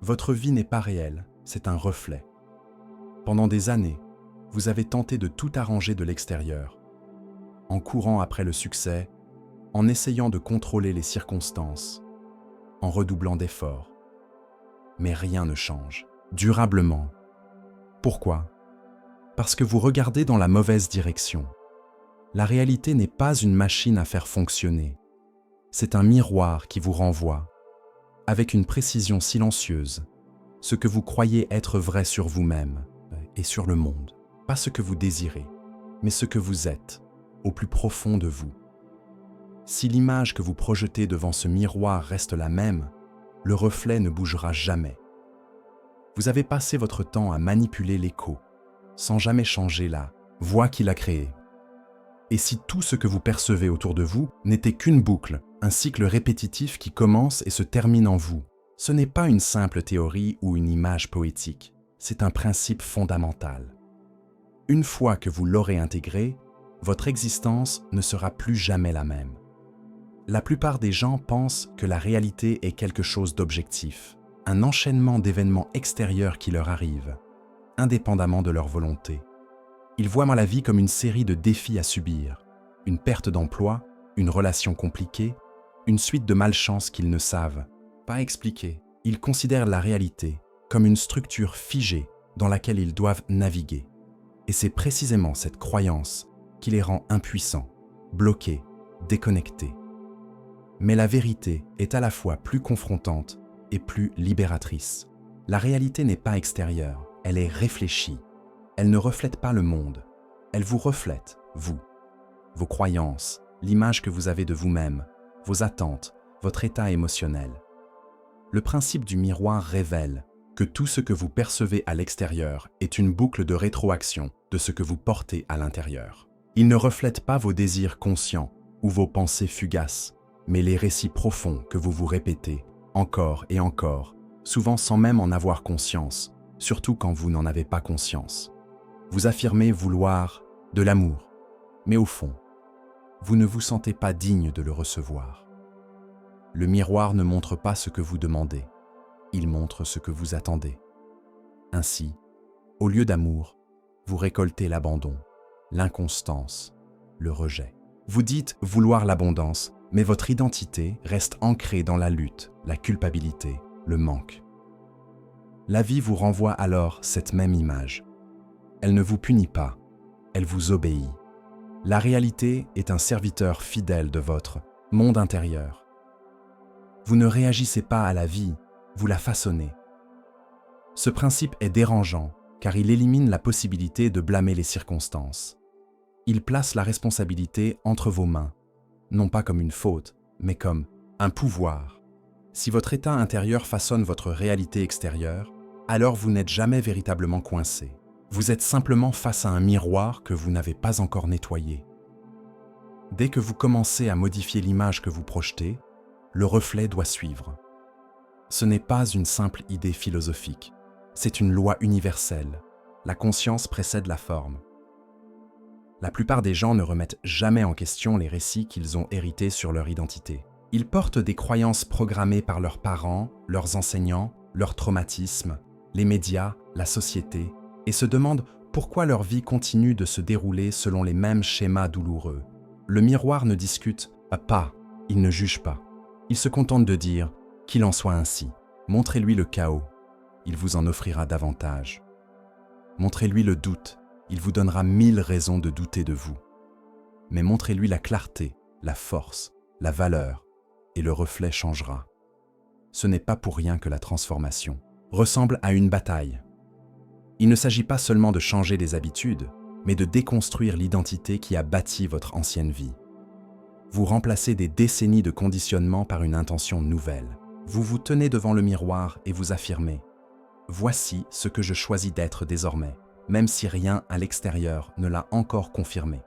Votre vie n'est pas réelle, c'est un reflet. Pendant des années, vous avez tenté de tout arranger de l'extérieur, en courant après le succès, en essayant de contrôler les circonstances, en redoublant d'efforts. Mais rien ne change, durablement. Pourquoi? Parce que vous regardez dans la mauvaise direction. La réalité n'est pas une machine à faire fonctionner. C'est un miroir qui vous renvoie, avec une précision silencieuse, ce que vous croyez être vrai sur vous-même et sur le monde. Pas ce que vous désirez, mais ce que vous êtes, au plus profond de vous. Si l'image que vous projetez devant ce miroir reste la même, le reflet ne bougera jamais. Vous avez passé votre temps à manipuler l'écho, sans jamais changer la voix qu'il a créée. Et si tout ce que vous percevez autour de vous n'était qu'une boucle, un cycle répétitif qui commence et se termine en vous, ce n'est pas une simple théorie ou une image poétique, c'est un principe fondamental. Une fois que vous l'aurez intégré, votre existence ne sera plus jamais la même. La plupart des gens pensent que la réalité est quelque chose d'objectif, un enchaînement d'événements extérieurs qui leur arrivent, indépendamment de leur volonté. Ils voient la vie comme une série de défis à subir, une perte d'emploi, une relation compliquée, une suite de malchances qu'ils ne savent pas expliquer. Ils considèrent la réalité comme une structure figée dans laquelle ils doivent naviguer. Et c'est précisément cette croyance qui les rend impuissants, bloqués, déconnectés. Mais la vérité est à la fois plus confrontante et plus libératrice. La réalité n'est pas extérieure, elle est réfléchie. Elle ne reflète pas le monde, elle vous reflète, vous. Vos croyances, l'image que vous avez de vous-même, vos attentes, votre état émotionnel. Le principe du miroir révèle que tout ce que vous percevez à l'extérieur est une boucle de rétroaction de ce que vous portez à l'intérieur. Il ne reflète pas vos désirs conscients ou vos pensées fugaces, mais les récits profonds que vous vous répétez, encore et encore, souvent sans même en avoir conscience, surtout quand vous n'en avez pas conscience. Vous affirmez vouloir de l'amour, mais au fond, vous ne vous sentez pas digne de le recevoir. Le miroir ne montre pas ce que vous demandez, il montre ce que vous attendez. Ainsi, au lieu d'amour, vous récoltez l'abandon, l'inconstance, le rejet. Vous dites vouloir l'abondance, mais votre identité reste ancrée dans la lutte, la culpabilité, le manque. La vie vous renvoie alors cette même image. Elle ne vous punit pas, elle vous obéit. La réalité est un serviteur fidèle de votre monde intérieur. Vous ne réagissez pas à la vie, vous la façonnez. Ce principe est dérangeant car il élimine la possibilité de blâmer les circonstances. Il place la responsabilité entre vos mains, non pas comme une faute, mais comme un pouvoir. Si votre état intérieur façonne votre réalité extérieure, alors vous n'êtes jamais véritablement coincé. Vous êtes simplement face à un miroir que vous n'avez pas encore nettoyé. Dès que vous commencez à modifier l'image que vous projetez, le reflet doit suivre. Ce n'est pas une simple idée philosophique, c'est une loi universelle. La conscience précède la forme. La plupart des gens ne remettent jamais en question les récits qu'ils ont hérités sur leur identité. Ils portent des croyances programmées par leurs parents, leurs enseignants, leurs traumatismes, les médias, la société, et se demandent pourquoi leur vie continue de se dérouler selon les mêmes schémas douloureux. Le miroir ne discute pas, il ne juge pas. Il se contente de dire qu'il en soit ainsi. Montrez-lui le chaos, il vous en offrira davantage. Montrez-lui le doute, il vous donnera 1000 raisons de douter de vous. Mais montrez-lui la clarté, la force, la valeur, et le reflet changera. Ce n'est pas pour rien que la transformation ressemble à une bataille. Il ne s'agit pas seulement de changer des habitudes, mais de déconstruire l'identité qui a bâti votre ancienne vie. Vous remplacez des décennies de conditionnement par une intention nouvelle. Vous vous tenez devant le miroir et vous affirmez « Voici ce que je choisis d'être désormais », même si rien à l'extérieur ne l'a encore confirmé.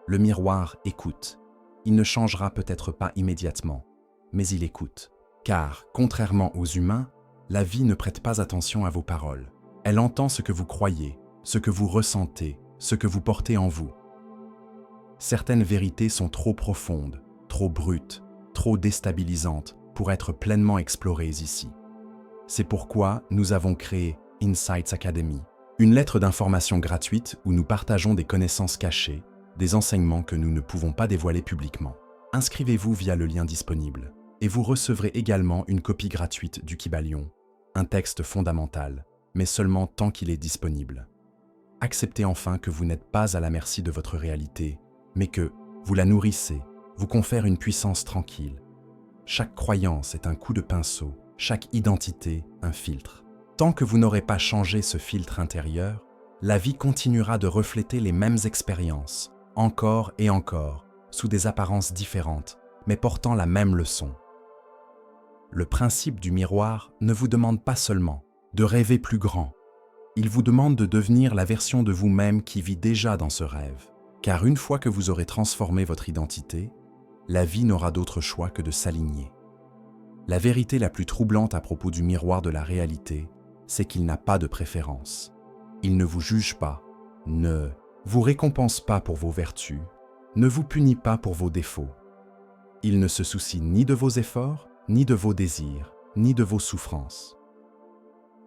Le miroir écoute. Il ne changera peut-être pas immédiatement, mais il écoute. Car, contrairement aux humains, la vie ne prête pas attention à vos paroles. Elle entend ce que vous croyez, ce que vous ressentez, ce que vous portez en vous. Certaines vérités sont trop profondes, trop brutes, trop déstabilisantes pour être pleinement explorées ici. C'est pourquoi nous avons créé Insights Academy, une lettre d'information gratuite où nous partageons des connaissances cachées, des enseignements que nous ne pouvons pas dévoiler publiquement. Inscrivez-vous via le lien disponible et vous recevrez également une copie gratuite du Kybalion, un texte fondamental, mais seulement tant qu'il est disponible. Acceptez enfin que vous n'êtes pas à la merci de votre réalité, mais que vous la nourrissez, vous confère une puissance tranquille. Chaque croyance est un coup de pinceau, chaque identité un filtre. Tant que vous n'aurez pas changé ce filtre intérieur, la vie continuera de refléter les mêmes expériences, encore et encore, sous des apparences différentes, mais portant la même leçon. Le principe du miroir ne vous demande pas seulement de rêver plus grand, il vous demande de devenir la version de vous-même qui vit déjà dans ce rêve. Car une fois que vous aurez transformé votre identité, la vie n'aura d'autre choix que de s'aligner. La vérité la plus troublante à propos du miroir de la réalité, c'est qu'il n'a pas de préférence. Il ne vous juge pas, ne vous récompense pas pour vos vertus, ne vous punit pas pour vos défauts. Il ne se soucie ni de vos efforts, ni de vos désirs, ni de vos souffrances.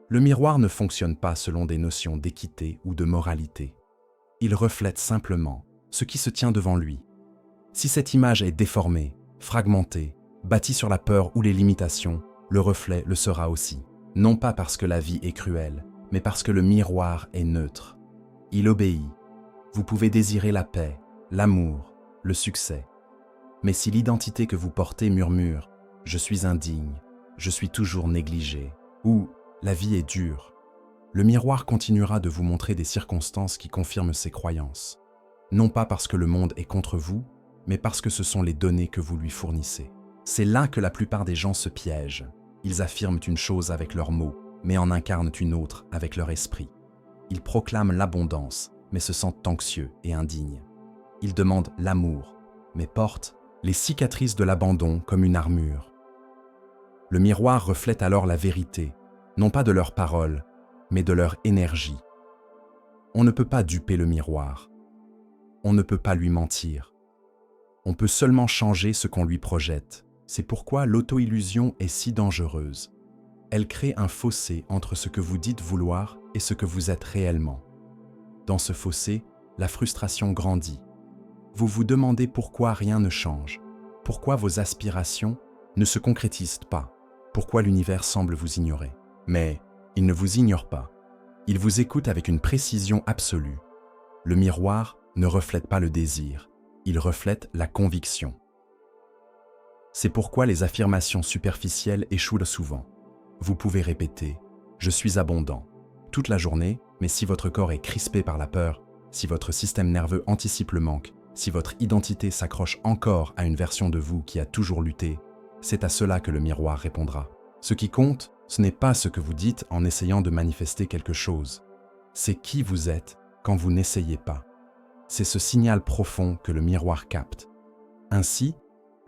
Le miroir ne fonctionne pas selon des notions d'équité ou de moralité. Il reflète simplement ce qui se tient devant lui. Si cette image est déformée, fragmentée, bâtie sur la peur ou les limitations, le reflet le sera aussi. Non pas parce que la vie est cruelle, mais parce que le miroir est neutre. Il obéit. Vous pouvez désirer la paix, l'amour, le succès. Mais si l'identité que vous portez murmure « je suis indigne, je suis toujours négligé » ou « la vie est dure », le miroir continuera de vous montrer des circonstances qui confirment ces croyances. Non pas parce que le monde est contre vous, mais parce que ce sont les données que vous lui fournissez. C'est là que la plupart des gens se piègent. Ils affirment une chose avec leurs mots, mais en incarnent une autre avec leur esprit. Ils proclament l'abondance, mais se sentent anxieux et indignes. Ils demandent l'amour, mais portent les cicatrices de l'abandon comme une armure. Le miroir reflète alors la vérité, non pas de leurs paroles, mais de leur énergie. On ne peut pas duper le miroir. On ne peut pas lui mentir. On peut seulement changer ce qu'on lui projette. C'est pourquoi l'auto-illusion est si dangereuse. Elle crée un fossé entre ce que vous dites vouloir et ce que vous êtes réellement. Dans ce fossé, la frustration grandit. Vous vous demandez pourquoi rien ne change, pourquoi vos aspirations ne se concrétisent pas, pourquoi l'univers semble vous ignorer. Mais il ne vous ignore pas. Il vous écoute avec une précision absolue. Le miroir ne reflète pas le désir, il reflète la conviction. C'est pourquoi les affirmations superficielles échouent souvent. Vous pouvez répéter « je suis abondant » toute la journée, mais si votre corps est crispé par la peur, si votre système nerveux anticipe le manque, si votre identité s'accroche encore à une version de vous qui a toujours lutté, c'est à cela que le miroir répondra. Ce qui compte, ce n'est pas ce que vous dites en essayant de manifester quelque chose. C'est qui vous êtes quand vous n'essayez pas. C'est ce signal profond que le miroir capte. Ainsi,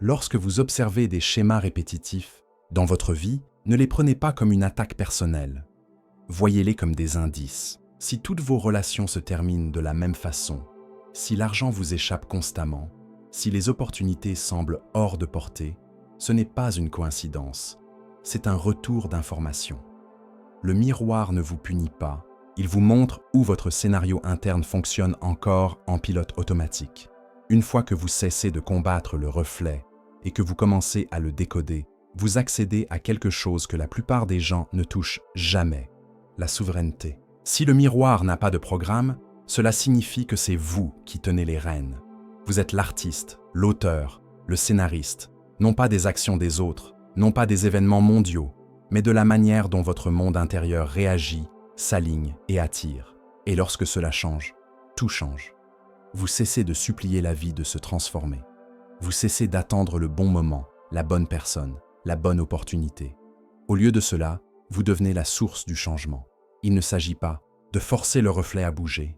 lorsque vous observez des schémas répétitifs dans votre vie, ne les prenez pas comme une attaque personnelle. Voyez-les comme des indices. Si toutes vos relations se terminent de la même façon, si l'argent vous échappe constamment, si les opportunités semblent hors de portée, ce n'est pas une coïncidence, c'est un retour d'information. Le miroir ne vous punit pas, il vous montre où votre scénario interne fonctionne encore en pilote automatique. Une fois que vous cessez de combattre le reflet et que vous commencez à le décoder, vous accédez à quelque chose que la plupart des gens ne touchent jamais, la souveraineté. Si le miroir n'a pas de programme, cela signifie que c'est vous qui tenez les rênes. Vous êtes l'artiste, l'auteur, le scénariste, non pas des actions des autres, non pas des événements mondiaux, mais de la manière dont votre monde intérieur réagit, s'aligne et attire. Et lorsque cela change, tout change. Vous cessez de supplier la vie de se transformer. Vous cessez d'attendre le bon moment, la bonne personne, la bonne opportunité. Au lieu de cela, vous devenez la source du changement. Il ne s'agit pas de forcer le reflet à bouger,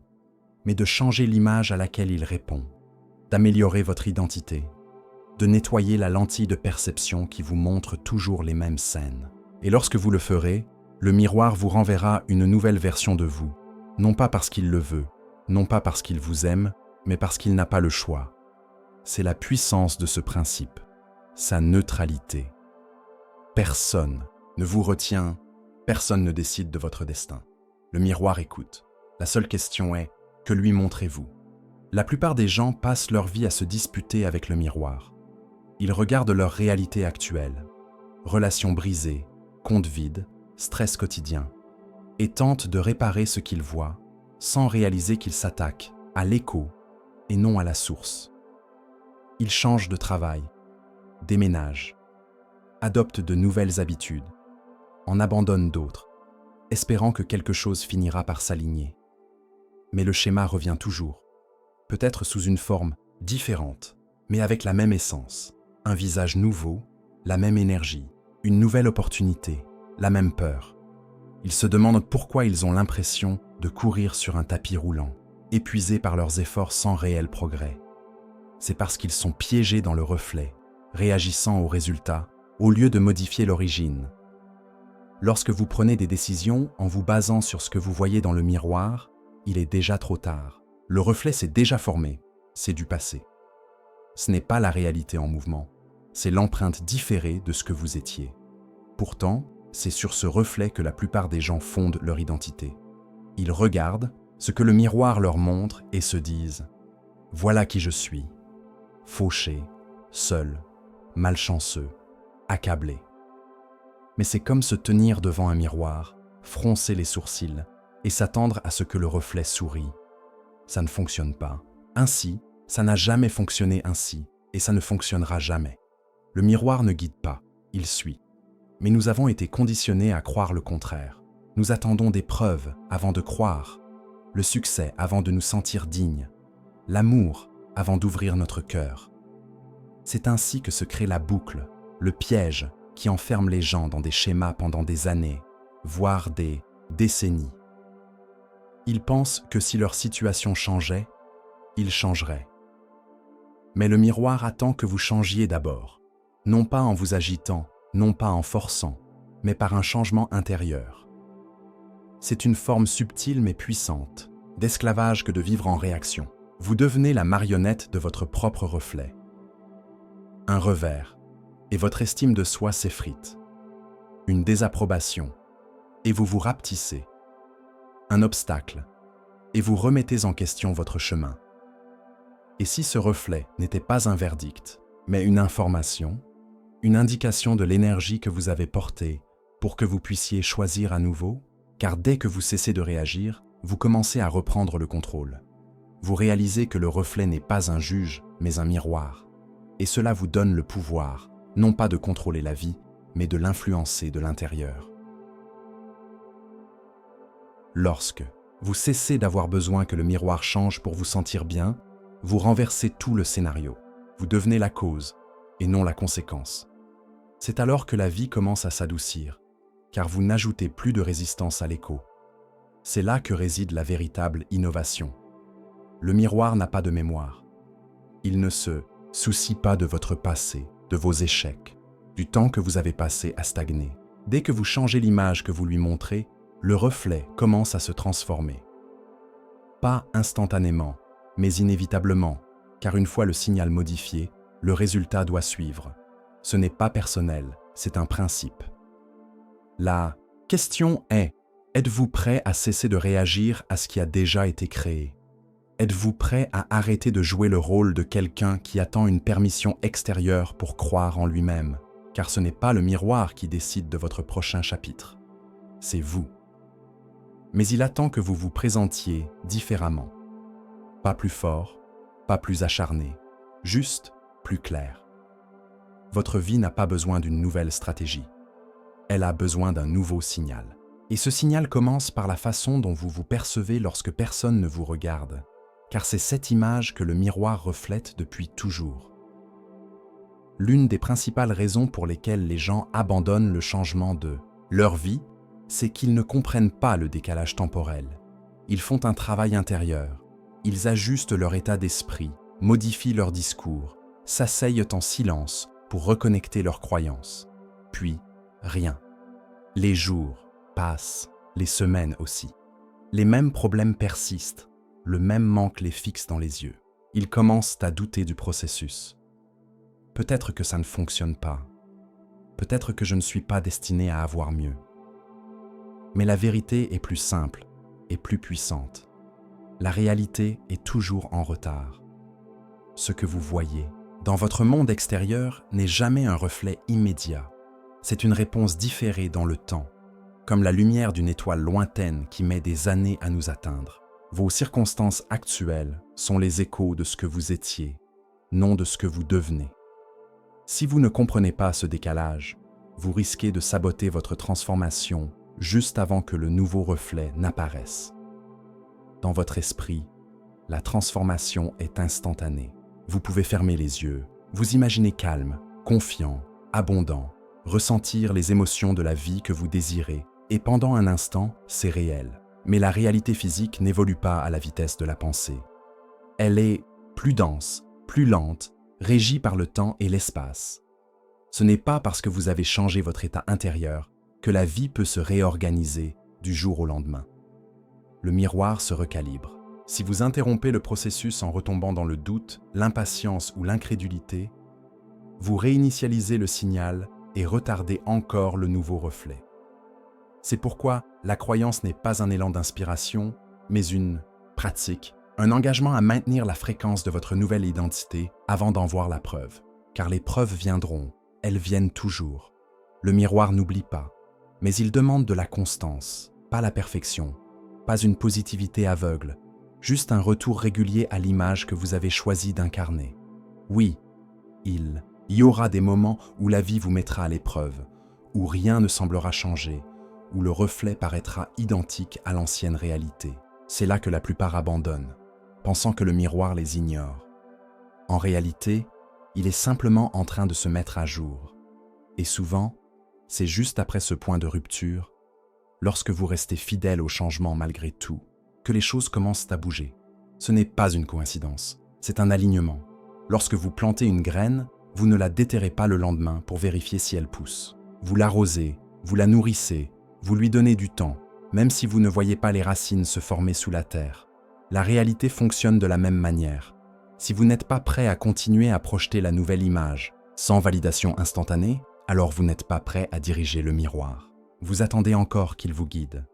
mais de changer l'image à laquelle il répond, d'améliorer votre identité, de nettoyer la lentille de perception qui vous montre toujours les mêmes scènes. Et lorsque vous le ferez, le miroir vous renverra une nouvelle version de vous, non pas parce qu'il le veut, non pas parce qu'il vous aime, mais parce qu'il n'a pas le choix. C'est la puissance de ce principe, sa neutralité. Personne ne vous retient Personne ne décide de votre destin. Le miroir écoute. La seule question est, que lui montrez-vous? La plupart des gens passent leur vie à se disputer avec le miroir. Ils regardent leur réalité actuelle, relations brisées, comptes vides, stress quotidien, et tentent de réparer ce qu'ils voient, sans réaliser qu'ils s'attaquent à l'écho et non à la source. Ils changent de travail, déménagent, adoptent de nouvelles habitudes, en abandonnent d'autres, espérant que quelque chose finira par s'aligner. Mais le schéma revient toujours, peut-être sous une forme différente, mais avec la même essence, un visage nouveau, la même énergie, une nouvelle opportunité, la même peur. Ils se demandent pourquoi ils ont l'impression de courir sur un tapis roulant, épuisés par leurs efforts sans réel progrès. C'est parce qu'ils sont piégés dans le reflet, réagissant au résultat, au lieu de modifier l'origine. Lorsque vous prenez des décisions en vous basant sur ce que vous voyez dans le miroir, il est déjà trop tard. Le reflet s'est déjà formé, c'est du passé. Ce n'est pas la réalité en mouvement, c'est l'empreinte différée de ce que vous étiez. Pourtant, c'est sur ce reflet que la plupart des gens fondent leur identité. Ils regardent ce que le miroir leur montre et se disent « Voilà qui je suis ». Fauché, seul, malchanceux, accablé. Mais c'est comme se tenir devant un miroir, froncer les sourcils et s'attendre à ce que le reflet sourie. Ça ne fonctionne pas. Ainsi, ça n'a jamais fonctionné ainsi et ça ne fonctionnera jamais. Le miroir ne guide pas, il suit. Mais nous avons été conditionnés à croire le contraire. Nous attendons des preuves avant de croire, le succès avant de nous sentir dignes, l'amour avant d'ouvrir notre cœur. C'est ainsi que se crée la boucle, le piège qui enferme les gens dans des schémas pendant des années, voire des décennies. Ils pensent que si leur situation changeait, ils changeraient. Mais le miroir attend que vous changiez d'abord, non pas en vous agitant, non pas en forçant, mais par un changement intérieur. C'est une forme subtile mais puissante, d'esclavage que de vivre en réaction. Vous devenez la marionnette de votre propre reflet. Un revers, et votre estime de soi s'effrite. Une désapprobation, et vous vous rapetissez. Un obstacle, et vous remettez en question votre chemin. Et si ce reflet n'était pas un verdict, mais une information, une indication de l'énergie que vous avez portée pour que vous puissiez choisir à nouveau, car dès que vous cessez de réagir, vous commencez à reprendre le contrôle. Vous réalisez que le reflet n'est pas un juge, mais un miroir. Et cela vous donne le pouvoir, non pas de contrôler la vie, mais de l'influencer de l'intérieur. Lorsque vous cessez d'avoir besoin que le miroir change pour vous sentir bien, vous renversez tout le scénario. Vous devenez la cause, et non la conséquence. C'est alors que la vie commence à s'adoucir, car vous n'ajoutez plus de résistance à l'écho. C'est là que réside la véritable innovation. Le miroir n'a pas de mémoire. Il ne se soucie pas de votre passé, de vos échecs, du temps que vous avez passé à stagner. Dès que vous changez l'image que vous lui montrez, le reflet commence à se transformer. Pas instantanément, mais inévitablement, car une fois le signal modifié, le résultat doit suivre. Ce n'est pas personnel, c'est un principe. La question est, êtes-vous prêt à cesser de réagir à ce qui a déjà été créé? Êtes-vous prêt à arrêter de jouer le rôle de quelqu'un qui attend une permission extérieure pour croire en lui-même? Car ce n'est pas le miroir qui décide de votre prochain chapitre. C'est vous. Mais il attend que vous vous présentiez différemment. Pas plus fort, pas plus acharné, juste plus clair. Votre vie n'a pas besoin d'une nouvelle stratégie. Elle a besoin d'un nouveau signal. Et ce signal commence par la façon dont vous vous percevez lorsque personne ne vous regarde, car c'est cette image que le miroir reflète depuis toujours. L'une des principales raisons pour lesquelles les gens abandonnent le changement de leur vie, c'est qu'ils ne comprennent pas le décalage temporel. Ils font un travail intérieur, ils ajustent leur état d'esprit, modifient leur discours, s'asseyent en silence pour reconnecter leurs croyances. Puis, rien. Les jours passent, les semaines aussi. Les mêmes problèmes persistent, le même manque les fixe dans les yeux. Ils commencent à douter du processus. Peut-être que ça ne fonctionne pas. Peut-être que je ne suis pas destiné à avoir mieux. Mais la vérité est plus simple et plus puissante. La réalité est toujours en retard. Ce que vous voyez dans votre monde extérieur n'est jamais un reflet immédiat. C'est une réponse différée dans le temps, comme la lumière d'une étoile lointaine qui met des années à nous atteindre. Vos circonstances actuelles sont les échos de ce que vous étiez, non de ce que vous devenez. Si vous ne comprenez pas ce décalage, vous risquez de saboter votre transformation juste avant que le nouveau reflet n'apparaisse. Dans votre esprit, la transformation est instantanée. Vous pouvez fermer les yeux, vous imaginer calme, confiant, abondant, ressentir les émotions de la vie que vous désirez, et pendant un instant, c'est réel. Mais la réalité physique n'évolue pas à la vitesse de la pensée. Elle est plus dense, plus lente, régie par le temps et l'espace. Ce n'est pas parce que vous avez changé votre état intérieur que la vie peut se réorganiser du jour au lendemain. Le miroir se recalibre. Si vous interrompez le processus en retombant dans le doute, l'impatience ou l'incrédulité, vous réinitialisez le signal et retardez encore le nouveau reflet. C'est pourquoi la croyance n'est pas un élan d'inspiration, mais une pratique, un engagement à maintenir la fréquence de votre nouvelle identité avant d'en voir la preuve. Car les preuves viendront, elles viennent toujours. Le miroir n'oublie pas, mais il demande de la constance, pas la perfection, pas une positivité aveugle, juste un retour régulier à l'image que vous avez choisi d'incarner. Oui, il y aura des moments où la vie vous mettra à l'épreuve, où rien ne semblera changer, où le reflet paraîtra identique à l'ancienne réalité. C'est là que la plupart abandonnent, pensant que le miroir les ignore. En réalité, il est simplement en train de se mettre à jour. Et souvent, c'est juste après ce point de rupture, lorsque vous restez fidèle au changement malgré tout, que les choses commencent à bouger. Ce n'est pas une coïncidence, c'est un alignement. Lorsque vous plantez une graine, vous ne la déterrez pas le lendemain pour vérifier si elle pousse. Vous l'arrosez, vous la nourrissez, vous lui donnez du temps, même si vous ne voyez pas les racines se former sous la terre. La réalité fonctionne de la même manière. Si vous n'êtes pas prêt à continuer à projeter la nouvelle image, sans validation instantanée, alors vous n'êtes pas prêt à diriger le miroir. Vous attendez encore qu'il vous guide.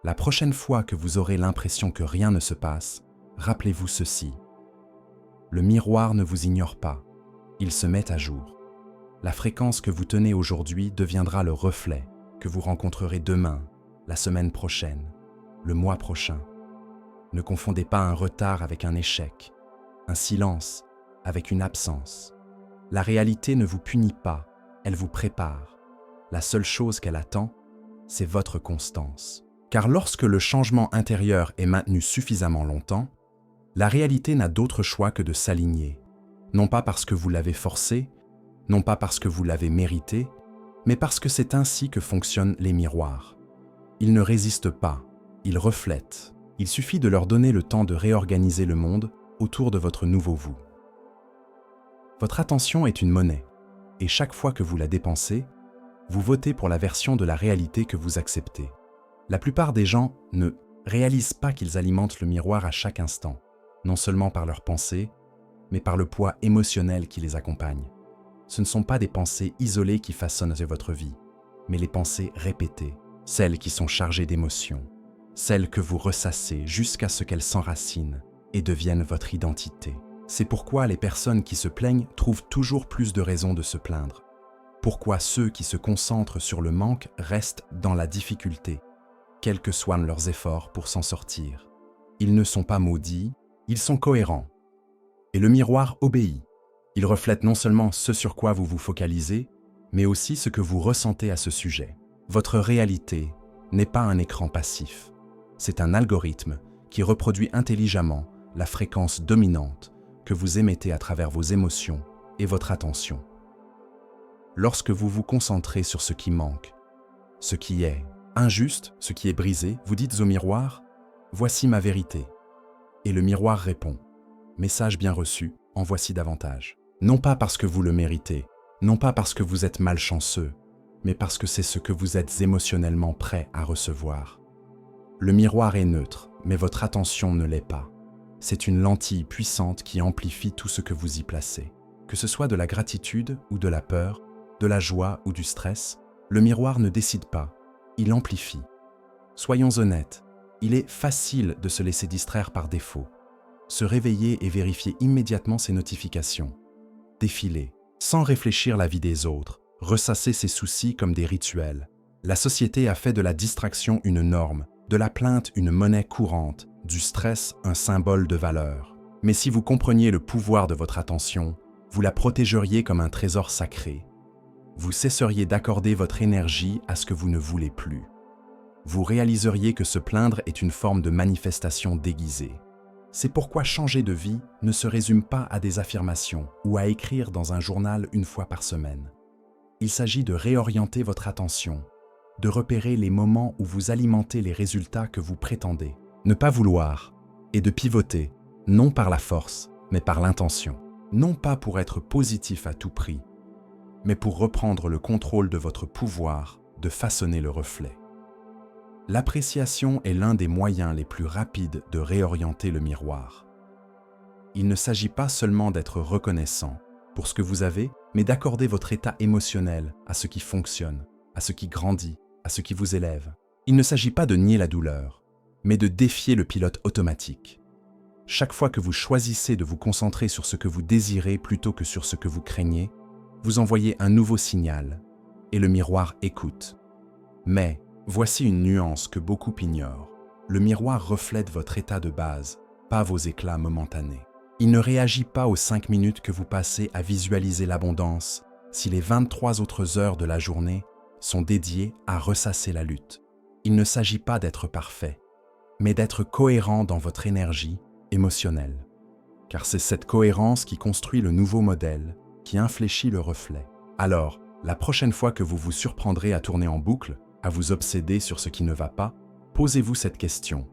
La prochaine fois que vous aurez l'impression que rien ne se passe, rappelez-vous ceci. Le miroir ne vous ignore pas, il se met à jour. La fréquence que vous tenez aujourd'hui deviendra le reflet que vous rencontrerez demain, la semaine prochaine, le mois prochain. Ne confondez pas un retard avec un échec, un silence avec une absence. La réalité ne vous punit pas, elle vous prépare. La seule chose qu'elle attend, c'est votre constance. Car lorsque le changement intérieur est maintenu suffisamment longtemps, la réalité n'a d'autre choix que de s'aligner. Non pas parce que vous l'avez forcé, non pas parce que vous l'avez mérité, mais parce que c'est ainsi que fonctionnent les miroirs. Ils ne résistent pas, ils reflètent. Il suffit de leur donner le temps de réorganiser le monde autour de votre nouveau vous. Votre attention est une monnaie, et chaque fois que vous la dépensez, vous votez pour la version de la réalité que vous acceptez. La plupart des gens ne réalisent pas qu'ils alimentent le miroir à chaque instant, non seulement par leurs pensées, mais par le poids émotionnel qui les accompagne. Ce ne sont pas des pensées isolées qui façonnent votre vie, mais les pensées répétées, celles qui sont chargées d'émotions, celles que vous ressassez jusqu'à ce qu'elles s'enracinent et deviennent votre identité. C'est pourquoi les personnes qui se plaignent trouvent toujours plus de raisons de se plaindre. Pourquoi ceux qui se concentrent sur le manque restent dans la difficulté, quels que soient leurs efforts pour s'en sortir. Ils ne sont pas maudits, ils sont cohérents. Et le miroir obéit. Il reflète non seulement ce sur quoi vous vous focalisez, mais aussi ce que vous ressentez à ce sujet. Votre réalité n'est pas un écran passif. C'est un algorithme qui reproduit intelligemment la fréquence dominante que vous émettez à travers vos émotions et votre attention. Lorsque vous vous concentrez sur ce qui manque, ce qui est injuste, ce qui est brisé, vous dites au miroir « Voici ma vérité ». Et le miroir répond « Message bien reçu, en voici davantage ». Non pas parce que vous le méritez, non pas parce que vous êtes malchanceux, mais parce que c'est ce que vous êtes émotionnellement prêt à recevoir. Le miroir est neutre, mais votre attention ne l'est pas. C'est une lentille puissante qui amplifie tout ce que vous y placez. Que ce soit de la gratitude ou de la peur, de la joie ou du stress, le miroir ne décide pas, il amplifie. Soyons honnêtes, il est facile de se laisser distraire par défaut. Se réveiller et vérifier immédiatement ses notifications. Défiler, sans réfléchir la vie des autres, ressasser ses soucis comme des rituels. La société a fait de la distraction une norme, de la plainte une monnaie courante, du stress un symbole de valeur. Mais si vous compreniez le pouvoir de votre attention, vous la protégeriez comme un trésor sacré. Vous cesseriez d'accorder votre énergie à ce que vous ne voulez plus. Vous réaliseriez que se plaindre est une forme de manifestation déguisée. C'est pourquoi changer de vie ne se résume pas à des affirmations ou à écrire dans un journal une fois par semaine. Il s'agit de réorienter votre attention, de repérer les moments où vous alimentez les résultats que vous prétendez. Ne pas vouloir et de pivoter, non par la force, mais par l'intention. Non pas pour être positif à tout prix, mais pour reprendre le contrôle de votre pouvoir de façonner le reflet. L'appréciation est l'un des moyens les plus rapides de réorienter le miroir. Il ne s'agit pas seulement d'être reconnaissant pour ce que vous avez, mais d'accorder votre état émotionnel à ce qui fonctionne, à ce qui grandit, à ce qui vous élève. Il ne s'agit pas de nier la douleur, mais de défier le pilote automatique. Chaque fois que vous choisissez de vous concentrer sur ce que vous désirez plutôt que sur ce que vous craignez, vous envoyez un nouveau signal, et le miroir écoute. Mais, voici une nuance que beaucoup ignorent. Le miroir reflète votre état de base, pas vos éclats momentanés. Il ne réagit pas aux 5 minutes que vous passez à visualiser l'abondance si les 23 autres heures de la journée sont dédiées à ressasser la lutte. Il ne s'agit pas d'être parfait, mais d'être cohérent dans votre énergie émotionnelle. Car c'est cette cohérence qui construit le nouveau modèle, qui infléchit le reflet. Alors, la prochaine fois que vous vous surprendrez à tourner en boucle, à vous obséder sur ce qui ne va pas, posez-vous cette question.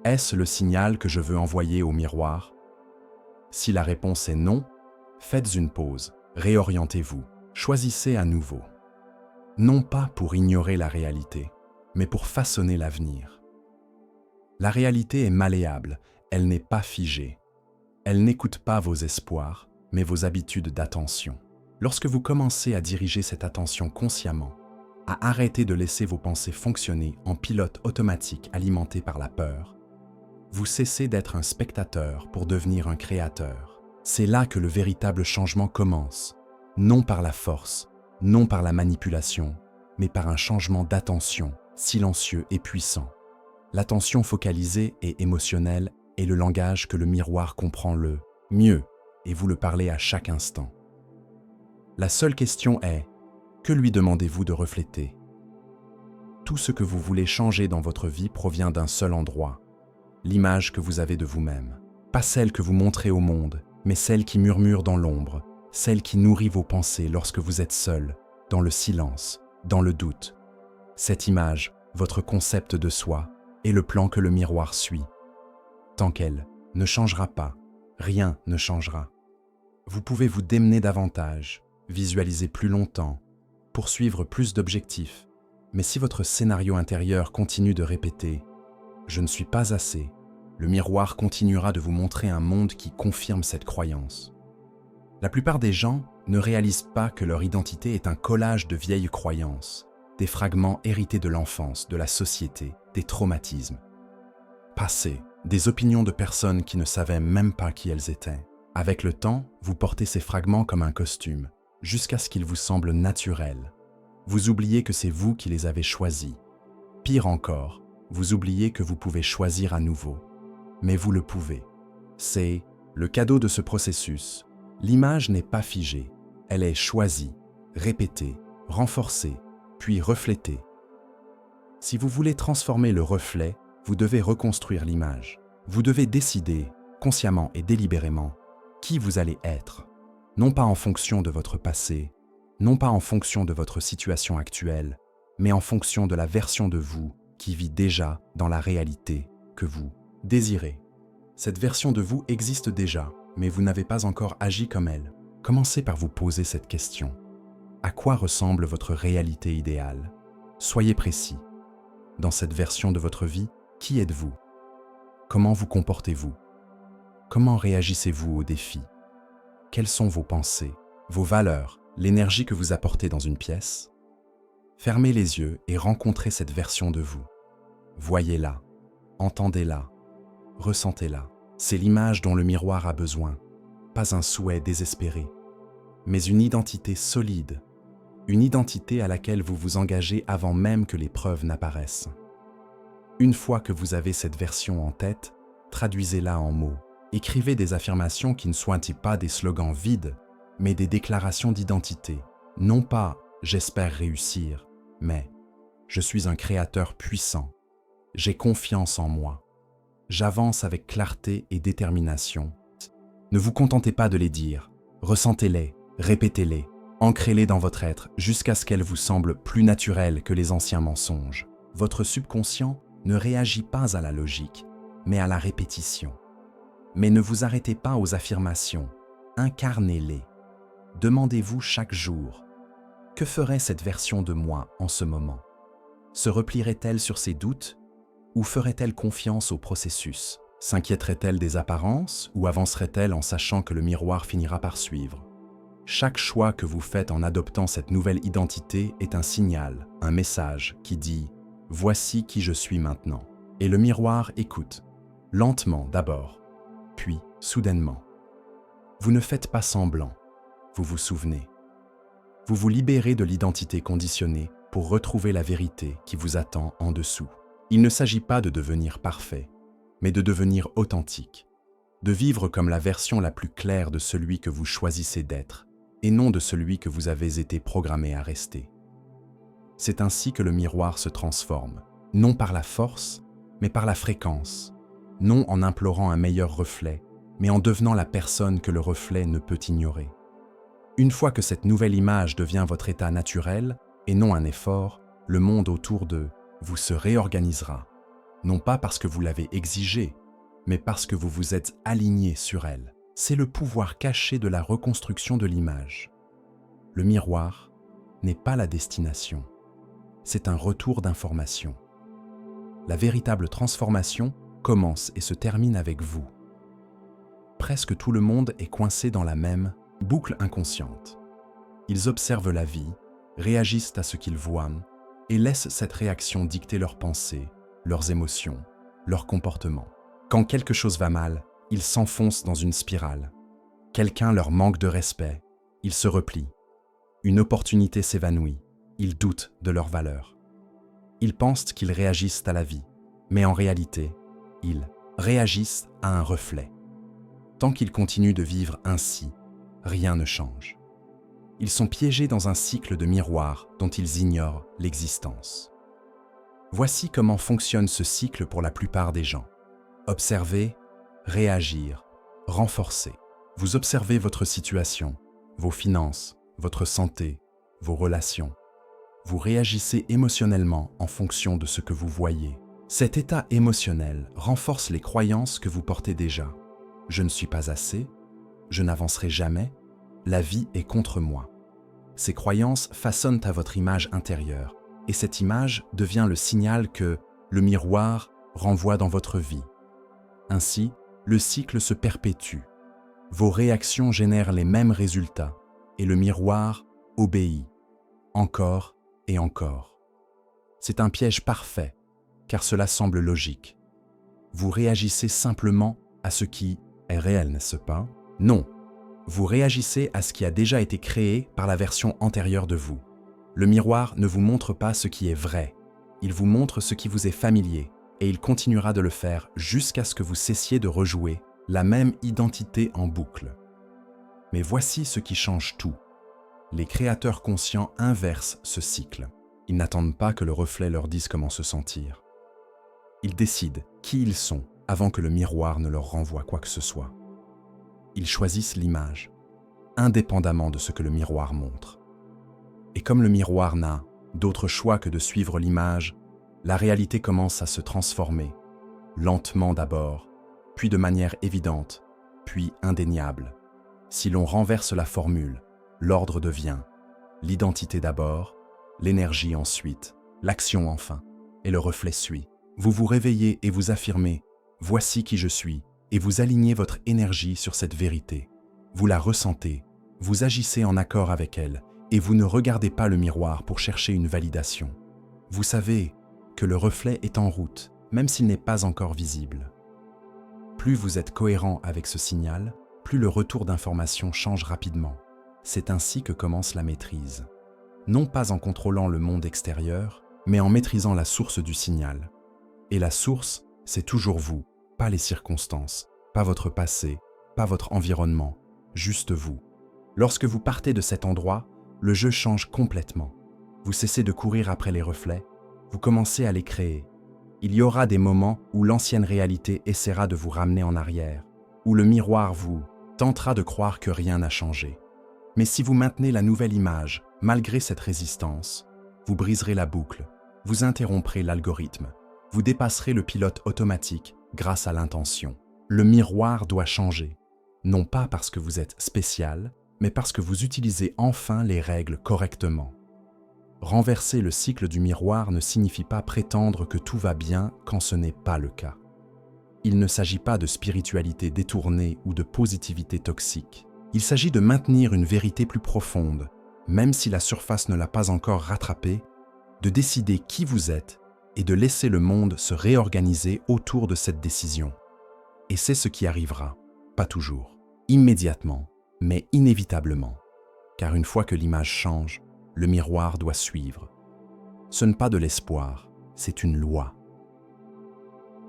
Est-ce le signal que je veux envoyer au miroir? Si la réponse est non, faites une pause, réorientez-vous, choisissez à nouveau. Non pas pour ignorer la réalité, mais pour façonner l'avenir. La réalité est malléable, elle n'est pas figée. Elle n'écoute pas vos espoirs, mais vos habitudes d'attention. Lorsque vous commencez à diriger cette attention consciemment, à arrêter de laisser vos pensées fonctionner en pilote automatique alimenté par la peur, vous cessez d'être un spectateur pour devenir un créateur. C'est là que le véritable changement commence, non par la force, non par la manipulation, mais par un changement d'attention, silencieux et puissant. L'attention focalisée et émotionnelle est le langage que le miroir comprend le mieux, et vous le parlez à chaque instant. La seule question est, que lui demandez-vous de refléter? Tout ce que vous voulez changer dans votre vie provient d'un seul endroit, l'image que vous avez de vous-même. Pas celle que vous montrez au monde, mais celle qui murmure dans l'ombre, celle qui nourrit vos pensées lorsque vous êtes seul, dans le silence, dans le doute. Cette image, votre concept de soi, est le plan que le miroir suit. Tant qu'elle ne changera pas, rien ne changera. Vous pouvez vous démener davantage, visualiser plus longtemps, poursuivre plus d'objectifs, mais si votre scénario intérieur continue de répéter « Je ne suis pas assez », le miroir continuera de vous montrer un monde qui confirme cette croyance. La plupart des gens ne réalisent pas que leur identité est un collage de vieilles croyances, des fragments hérités de l'enfance, de la société, des traumatismes. Passé, des opinions de personnes qui ne savaient même pas qui elles étaient. Avec le temps, vous portez ces fragments comme un costume, jusqu'à ce qu'ils vous semblent naturels. Vous oubliez que c'est vous qui les avez choisis. Pire encore, vous oubliez que vous pouvez choisir à nouveau. Mais vous le pouvez. C'est le cadeau de ce processus. L'image n'est pas figée, elle est choisie, répétée, renforcée, puis reflétée. Si vous voulez transformer le reflet, vous devez reconstruire l'image. Vous devez décider, consciemment et délibérément, qui vous allez être. Non pas en fonction de votre passé, non pas en fonction de votre situation actuelle, mais en fonction de la version de vous qui vit déjà dans la réalité que vous désirez. Cette version de vous existe déjà, mais vous n'avez pas encore agi comme elle. Commencez par vous poser cette question. À quoi ressemble votre réalité idéale? Soyez précis. Dans cette version de votre vie, qui êtes-vous? Comment vous comportez-vous? Comment réagissez-vous aux défis? Quelles sont vos pensées, vos valeurs, l'énergie que vous apportez dans une pièce? Fermez les yeux et rencontrez cette version de vous. Voyez-la, entendez-la, ressentez-la. C'est l'image dont le miroir a besoin, pas un souhait désespéré, mais une identité solide, une identité à laquelle vous vous engagez avant même que les preuves n'apparaissent. Une fois que vous avez cette version en tête, traduisez-la en mots. Écrivez des affirmations qui ne soient pas des slogans vides, mais des déclarations d'identité. Non pas « j'espère réussir », mais « je suis un créateur puissant, j'ai confiance en moi, j'avance avec clarté et détermination ». Ne vous contentez pas de les dire, ressentez-les, répétez-les, ancrez-les dans votre être jusqu'à ce qu'elles vous semblent plus naturelles que les anciens mensonges. Votre subconscient ne réagit pas à la logique, mais à la répétition. Mais ne vous arrêtez pas aux affirmations, incarnez-les. Demandez-vous chaque jour, que ferait cette version de moi en ce moment? Se replierait-elle sur ses doutes ou ferait-elle confiance au processus? S'inquiéterait-elle des apparences ou avancerait-elle en sachant que le miroir finira par suivre? Chaque choix que vous faites en adoptant cette nouvelle identité est un signal, un message qui dit « Voici qui je suis maintenant ». Et le miroir écoute, lentement d'abord, puis soudainement. Vous ne faites pas semblant, vous vous souvenez. Vous vous libérez de l'identité conditionnée pour retrouver la vérité qui vous attend en dessous. Il ne s'agit pas de devenir parfait, mais de devenir authentique, de vivre comme la version la plus claire de celui que vous choisissez d'être, et non de celui que vous avez été programmé à rester. C'est ainsi que le miroir se transforme, non par la force, mais par la fréquence, non en implorant un meilleur reflet, mais en devenant la personne que le reflet ne peut ignorer. Une fois que cette nouvelle image devient votre état naturel, et non un effort, le monde autour de vous se réorganisera, non pas parce que vous l'avez exigé, mais parce que vous vous êtes aligné sur elle. C'est le pouvoir caché de la reconstruction de l'image. Le miroir n'est pas la destination, c'est un retour d'information. La véritable transformation commence et se termine avec vous. Presque tout le monde est coincé dans la même boucle inconsciente. Ils observent la vie, réagissent à ce qu'ils voient et laissent cette réaction dicter leurs pensées, leurs émotions, leurs comportements. Quand quelque chose va mal, ils s'enfoncent dans une spirale. Quelqu'un leur manque de respect, ils se replient. Une opportunité s'évanouit, ils doutent de leur valeur. Ils pensent qu'ils réagissent à la vie, mais en réalité, ils réagissent à un reflet. Tant qu'ils continuent de vivre ainsi, rien ne change. Ils sont piégés dans un cycle de miroirs dont ils ignorent l'existence. Voici comment fonctionne ce cycle pour la plupart des gens. Observer, réagir, renforcer. Vous observez votre situation, vos finances, votre santé, vos relations. Vous réagissez émotionnellement en fonction de ce que vous voyez. Cet état émotionnel renforce les croyances que vous portez déjà. Je ne suis pas assez, je n'avancerai jamais, la vie est contre moi. Ces croyances façonnent à votre image intérieure et cette image devient le signal que le miroir renvoie dans votre vie. Ainsi, le cycle se perpétue. Vos réactions génèrent les mêmes résultats et le miroir obéit, encore et encore. C'est un piège parfait, car cela semble logique. Vous réagissez simplement à ce qui est réel, n'est-ce pas? Non, vous réagissez à ce qui a déjà été créé par la version antérieure de vous. Le miroir ne vous montre pas ce qui est vrai, il vous montre ce qui vous est familier, et il continuera de le faire jusqu'à ce que vous cessiez de rejouer la même identité en boucle. Mais voici ce qui change tout. Les créateurs conscients inversent ce cycle. Ils n'attendent pas que le reflet leur dise comment se sentir. Ils décident qui ils sont avant que le miroir ne leur renvoie quoi que ce soit. Ils choisissent l'image, indépendamment de ce que le miroir montre. Et comme le miroir n'a d'autre choix que de suivre l'image, la réalité commence à se transformer, lentement d'abord, puis de manière évidente, puis indéniable. Si l'on renverse la formule, l'ordre devient l'identité d'abord, l'énergie ensuite, l'action enfin, et le reflet suit. Vous vous réveillez et vous affirmez « Voici qui je suis » et vous alignez votre énergie sur cette vérité. Vous la ressentez, vous agissez en accord avec elle et vous ne regardez pas le miroir pour chercher une validation. Vous savez que le reflet est en route, même s'il n'est pas encore visible. Plus vous êtes cohérent avec ce signal, plus le retour d'information change rapidement. C'est ainsi que commence la maîtrise. Non pas en contrôlant le monde extérieur, mais en maîtrisant la source du signal. Et la source, c'est toujours vous, pas les circonstances, pas votre passé, pas votre environnement, juste vous. Lorsque vous partez de cet endroit, le jeu change complètement. Vous cessez de courir après les reflets, vous commencez à les créer. Il y aura des moments où l'ancienne réalité essaiera de vous ramener en arrière, où le miroir vous tentera de croire que rien n'a changé. Mais si vous maintenez la nouvelle image, malgré cette résistance, vous briserez la boucle, vous interromprez l'algorithme, vous dépasserez le pilote automatique grâce à l'intention. Le miroir doit changer, non pas parce que vous êtes spécial, mais parce que vous utilisez enfin les règles correctement. Renverser le cycle du miroir ne signifie pas prétendre que tout va bien quand ce n'est pas le cas. Il ne s'agit pas de spiritualité détournée ou de positivité toxique. Il s'agit de maintenir une vérité plus profonde, même si la surface ne l'a pas encore rattrapée, de décider qui vous êtes et de laisser le monde se réorganiser autour de cette décision. Et c'est ce qui arrivera, pas toujours, immédiatement, mais inévitablement. Car une fois que l'image change, le miroir doit suivre. Ce n'est pas de l'espoir, c'est une loi.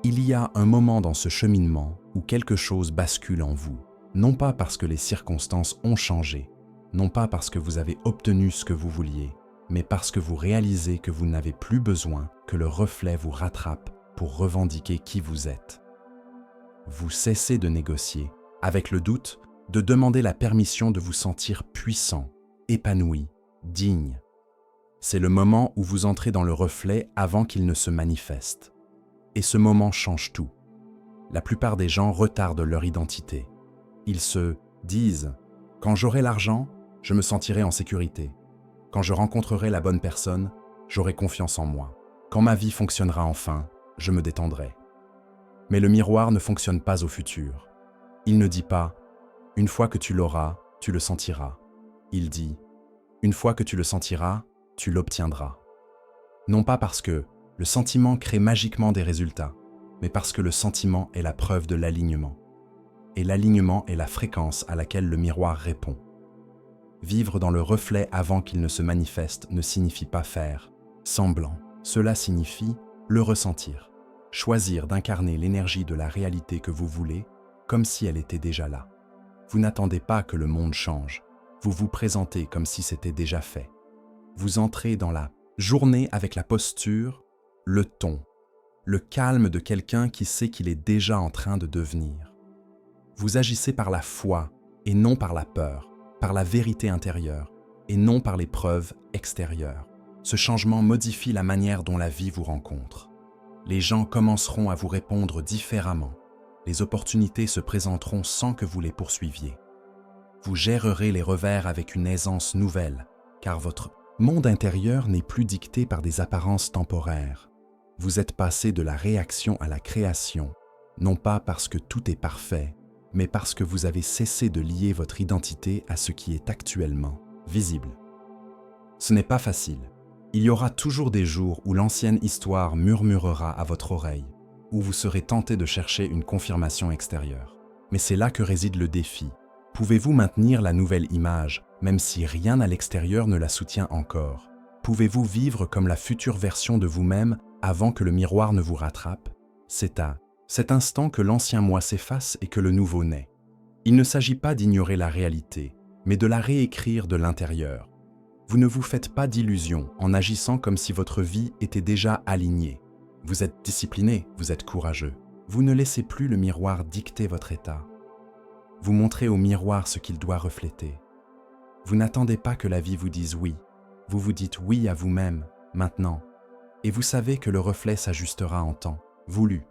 Il y a un moment dans ce cheminement où quelque chose bascule en vous, non pas parce que les circonstances ont changé, non pas parce que vous avez obtenu ce que vous vouliez, mais parce que vous réalisez que vous n'avez plus besoin que le reflet vous rattrape pour revendiquer qui vous êtes. Vous cessez de négocier, avec le doute, de demander la permission de vous sentir puissant, épanoui, digne. C'est le moment où vous entrez dans le reflet avant qu'il ne se manifeste. Et ce moment change tout. La plupart des gens retardent leur identité. Ils se disent « Quand j'aurai l'argent, je me sentirai en sécurité. Quand je rencontrerai la bonne personne, j'aurai confiance en moi. Quand ma vie fonctionnera enfin, je me détendrai. » Mais le miroir ne fonctionne pas au futur. Il ne dit pas « Une fois que tu l'auras, tu le sentiras. » Il dit « Une fois que tu le sentiras, tu l'obtiendras. » Non pas parce que le sentiment crée magiquement des résultats, mais parce que le sentiment est la preuve de l'alignement. Et l'alignement est la fréquence à laquelle le miroir répond. Vivre dans le reflet avant qu'il ne se manifeste ne signifie pas faire semblant. Cela signifie le ressentir. Choisir d'incarner l'énergie de la réalité que vous voulez, comme si elle était déjà là. Vous n'attendez pas que le monde change. Vous vous présentez comme si c'était déjà fait. Vous entrez dans la journée avec la posture, le ton, le calme de quelqu'un qui sait qu'il est déjà en train de devenir. Vous agissez par la foi et non par la peur, par la vérité intérieure et non par les preuves extérieures. Ce changement modifie la manière dont la vie vous rencontre. Les gens commenceront à vous répondre différemment. Les opportunités se présenteront sans que vous les poursuiviez. Vous gérerez les revers avec une aisance nouvelle, car votre monde intérieur n'est plus dicté par des apparences temporaires. Vous êtes passé de la réaction à la création, non pas parce que tout est parfait, mais parce que vous avez cessé de lier votre identité à ce qui est actuellement visible. Ce n'est pas facile. Il y aura toujours des jours où l'ancienne histoire murmurera à votre oreille, où vous serez tenté de chercher une confirmation extérieure. Mais c'est là que réside le défi. Pouvez-vous maintenir la nouvelle image, même si rien à l'extérieur ne la soutient encore? Pouvez-vous vivre comme la future version de vous-même avant que le miroir ne vous rattrape? C'est à cet instant que l'ancien moi s'efface et que le nouveau naît. Il ne s'agit pas d'ignorer la réalité, mais de la réécrire de l'intérieur. Vous ne vous faites pas d'illusions en agissant comme si votre vie était déjà alignée. Vous êtes discipliné, vous êtes courageux. Vous ne laissez plus le miroir dicter votre état. Vous montrez au miroir ce qu'il doit refléter. Vous n'attendez pas que la vie vous dise oui. Vous vous dites oui à vous-même, maintenant. Et vous savez que le reflet s'ajustera en temps, voulu.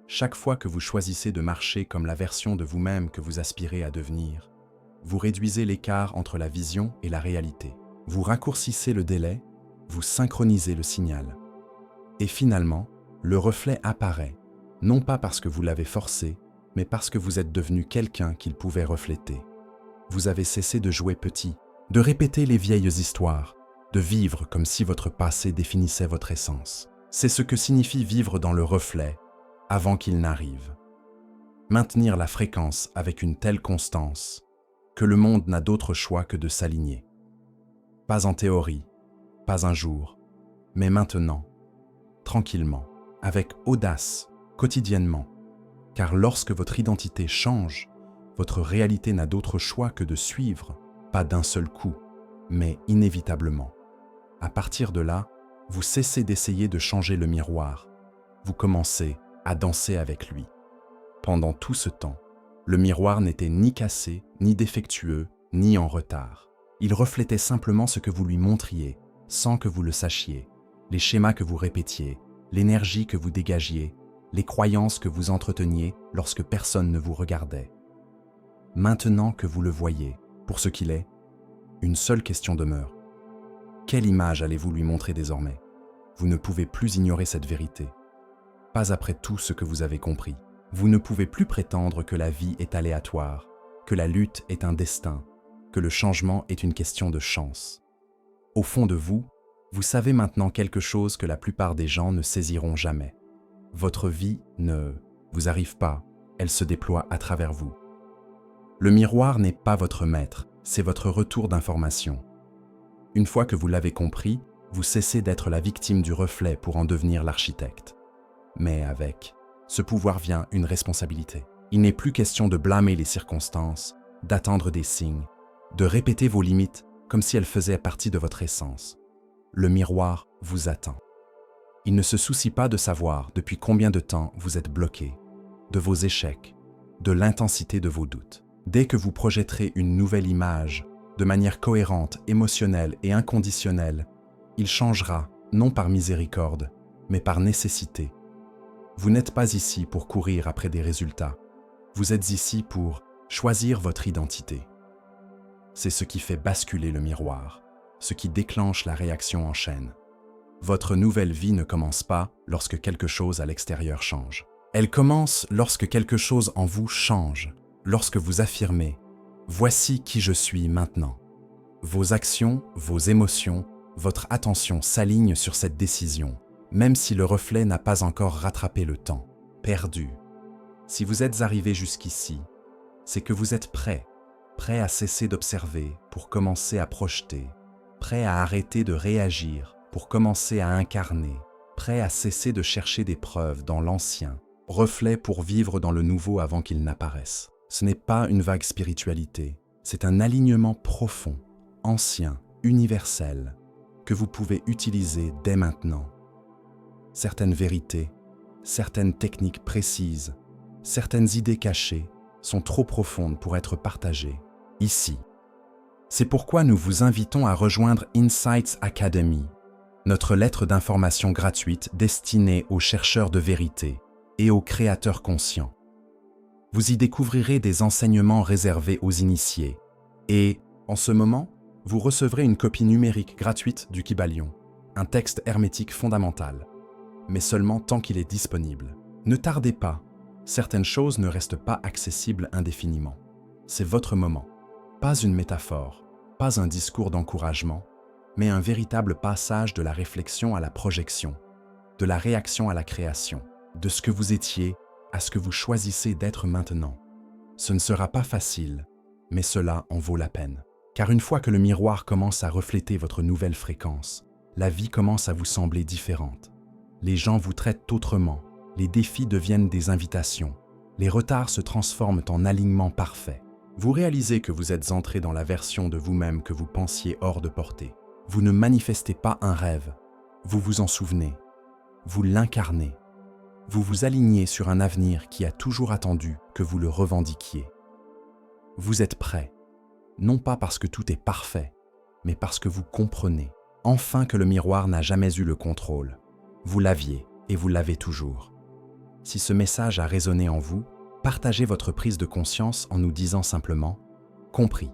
Chaque fois que vous choisissez de marcher comme la version de vous-même que vous aspirez à devenir, vous réduisez l'écart entre la vision et la réalité. Vous raccourcissez le délai, vous synchronisez le signal. Et finalement, le reflet apparaît, non pas parce que vous l'avez forcé, mais parce que vous êtes devenu quelqu'un qu'il pouvait refléter. Vous avez cessé de jouer petit, de répéter les vieilles histoires, de vivre comme si votre passé définissait votre essence. C'est ce que signifie vivre dans le reflet avant qu'il n'arrive. Maintenir la fréquence avec une telle constance que le monde n'a d'autre choix que de s'aligner. Pas en théorie, pas un jour, mais maintenant, tranquillement, avec audace, quotidiennement, car lorsque votre identité change, votre réalité n'a d'autre choix que de suivre, pas d'un seul coup, mais inévitablement. À partir de là, vous cessez d'essayer de changer le miroir, vous commencez à danser avec lui. Pendant tout ce temps, le miroir n'était ni cassé, ni défectueux, ni en retard. Il reflétait simplement ce que vous lui montriez, sans que vous le sachiez, les schémas que vous répétiez, l'énergie que vous dégagiez, les croyances que vous entreteniez lorsque personne ne vous regardait. Maintenant que vous le voyez, pour ce qu'il est, une seule question demeure. Quelle image allez-vous lui montrer désormais? Vous ne pouvez plus ignorer cette vérité. Pas après tout ce que vous avez compris. Vous ne pouvez plus prétendre que la vie est aléatoire, que la lutte est un destin, que le changement est une question de chance. Au fond de vous, vous savez maintenant quelque chose que la plupart des gens ne saisiront jamais. Votre vie ne vous arrive pas, elle se déploie à travers vous. Le miroir n'est pas votre maître, c'est votre retour d'information. Une fois que vous l'avez compris, vous cessez d'être la victime du reflet pour en devenir l'architecte. Mais avec ce pouvoir vient une responsabilité. Il n'est plus question de blâmer les circonstances, d'attendre des signes, de répéter vos limites comme si elles faisaient partie de votre essence. Le miroir vous attend. Il ne se soucie pas de savoir depuis combien de temps vous êtes bloqué, de vos échecs, de l'intensité de vos doutes. Dès que vous projetterez une nouvelle image, de manière cohérente, émotionnelle et inconditionnelle, il changera, non par miséricorde, mais par nécessité. Vous n'êtes pas ici pour courir après des résultats. Vous êtes ici pour choisir votre identité. C'est ce qui fait basculer le miroir, ce qui déclenche la réaction en chaîne. Votre nouvelle vie ne commence pas lorsque quelque chose à l'extérieur change. Elle commence lorsque quelque chose en vous change, lorsque vous affirmez « Voici qui je suis maintenant ». Vos actions, vos émotions, votre attention s'alignent sur cette décision, même si le reflet n'a pas encore rattrapé le temps, perdu. Si vous êtes arrivé jusqu'ici, c'est que vous êtes prêt à cesser d'observer pour commencer à projeter, prêt à arrêter de réagir pour commencer à incarner, prêt à cesser de chercher des preuves dans l'ancien, reflet pour vivre dans le nouveau avant qu'il n'apparaisse. Ce n'est pas une vague spiritualité, c'est un alignement profond, ancien, universel, que vous pouvez utiliser dès maintenant. Certaines vérités, certaines techniques précises, certaines idées cachées sont trop profondes pour être partagées, ici. C'est pourquoi nous vous invitons à rejoindre Insights Academy, notre lettre d'information gratuite destinée aux chercheurs de vérité et aux créateurs conscients. Vous y découvrirez des enseignements réservés aux initiés et, en ce moment, vous recevrez une copie numérique gratuite du Kybalion, un texte hermétique fondamental, mais seulement tant qu'il est disponible. Ne tardez pas, certaines choses ne restent pas accessibles indéfiniment. C'est votre moment, pas une métaphore, pas un discours d'encouragement, mais un véritable passage de la réflexion à la projection, de la réaction à la création, de ce que vous étiez à ce que vous choisissez d'être maintenant. Ce ne sera pas facile, mais cela en vaut la peine. Car une fois que le miroir commence à refléter votre nouvelle fréquence, la vie commence à vous sembler différente. Les gens vous traitent autrement, les défis deviennent des invitations, les retards se transforment en alignement parfait. Vous réalisez que vous êtes entré dans la version de vous-même que vous pensiez hors de portée. Vous ne manifestez pas un rêve, vous vous en souvenez, vous l'incarnez. Vous vous alignez sur un avenir qui a toujours attendu que vous le revendiquiez. Vous êtes prêt, non pas parce que tout est parfait, mais parce que vous comprenez, enfin que le miroir n'a jamais eu le contrôle. Vous l'aviez et vous l'avez toujours. Si ce message a résonné en vous, partagez votre prise de conscience en nous disant simplement « Compris ».